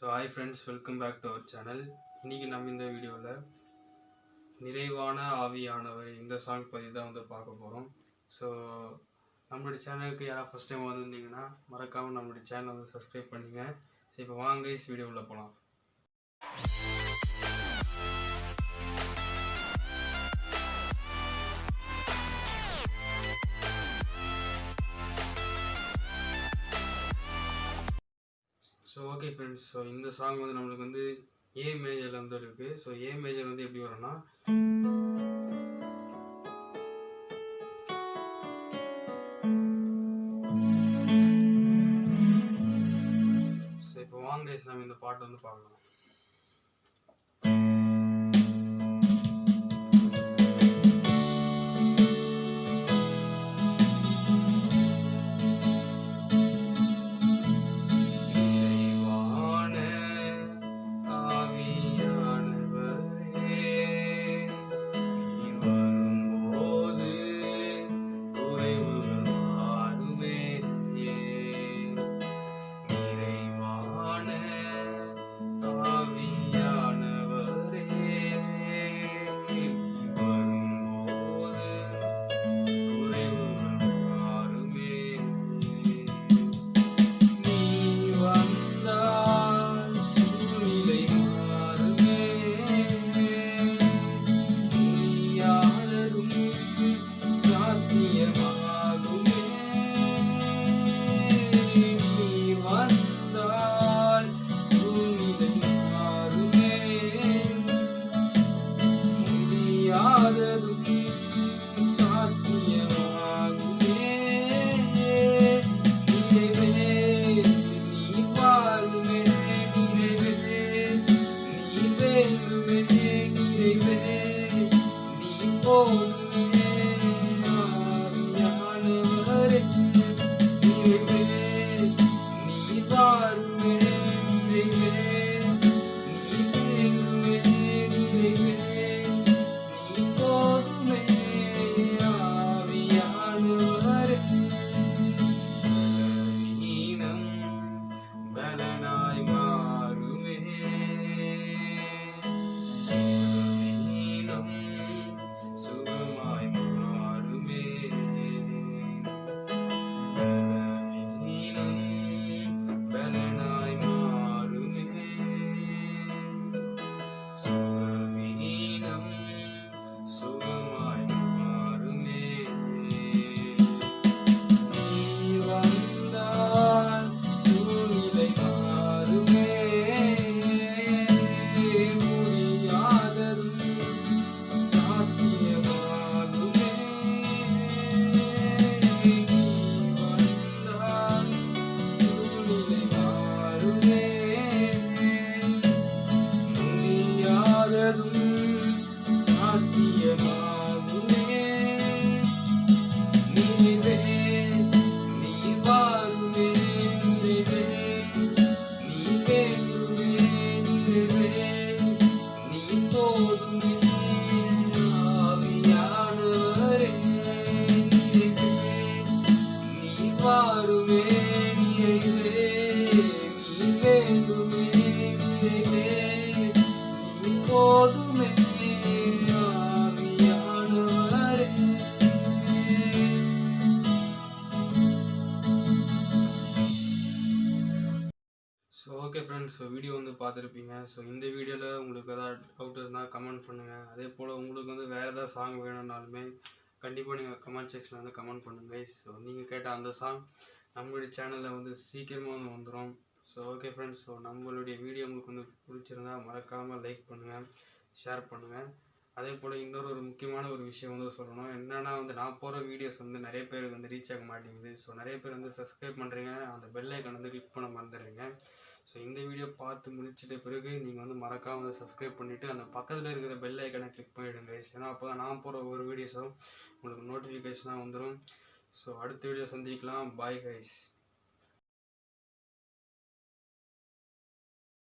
So hi friends, welcome back to our channel. இன்றைக்கி நம்ம இந்த வீடியோவில் நிறைவான ஆவியானவர் இந்த சாங் பற்றி தான் வந்து பார்க்க போகிறோம். ஸோ நம்மளுடைய சேனலுக்கு யாராவது ஃபஸ்ட் டைம் வந்திருந்தீங்கன்னா மறக்காமல் நம்மளுடைய சேனலை வந்து சப்ஸ்கிரைப் பண்ணிங்க. ஸோ இப்போ வாங்க வீடியோவில் போகலாம். ஸோ ஓகே ஃப்ரெண்ட்ஸ், ஸோ இந்த சாங் வந்து நம்மளுக்கு வந்து ஏ மேஜரில் வந்து இருக்குது. ஸோ ஏ மேஜர் வந்து எப்படி வரும்னா, ஸோ இப்போ வாங்க நம்ம இந்த பாட்டு வந்து பார்க்கலாம். So okay friends, so video வந்து பார்த்துருப்பீங்க. ஸோ இந்த வீடியோவில் உங்களுக்கு எதாவது டவுட் இருந்தால் கமெண்ட் பண்ணுங்கள். அதே போல் உங்களுக்கு வந்து வேறு ஏதாவது சாங் வேணும்னாலுமே கண்டிப்பாக நீங்கள் கமெண்ட் செக்ஷனில் வந்து கமெண்ட் பண்ணுங்கள். ஸோ நீங்கள் கேட்ட அந்த சாங் நம்மளுடைய சேனலில் வந்து சீக்கிரமாக வந்து வந்துடும். ஸோ ஓகே ஃப்ரெண்ட்ஸ், ஸோ நம்மளுடைய வீடியோ உங்களுக்கு வந்து பிடிச்சிருந்தா மறக்காமல் லைக் பண்ணுங்கள், ஷேர் பண்ணுங்கள். அதே போல் இன்னொரு முக்கியமான ஒரு விஷயம் வந்து சொல்லணும். என்னென்னா வந்து நான் போகிற வீடியோஸ் வந்து நிறைய பேருக்கு வந்து ரீச் ஆக மாட்டேங்குது. ஸோ நிறைய பேர் வந்து சப்ஸ்கிரைப் பண்ணுறீங்க, அந்த பெல் ஐக்கான் வந்து கிளிக் பண்ண மறந்துடுறீங்க. ஸோ இந்த வீடியோ பார்த்து முடிச்சிட்ட பிறகு நீங்கள் வந்து மறக்காமல் வந்து சப்ஸ்கிரைப் பண்ணிவிட்டு அந்த பக்கத்தில் இருக்கிற பெல் ஐக்கனை கிளிக் பண்ணிவிடுங்க. ஏன்னா அப்போ தான் நான் போகிற ஒரு வீடியோஸும் உங்களுக்கு நோட்டிஃபிகேஷனாக வந்துடும். ஸோ அடுத்த வீடியோ சந்திக்கலாம். Bye guys.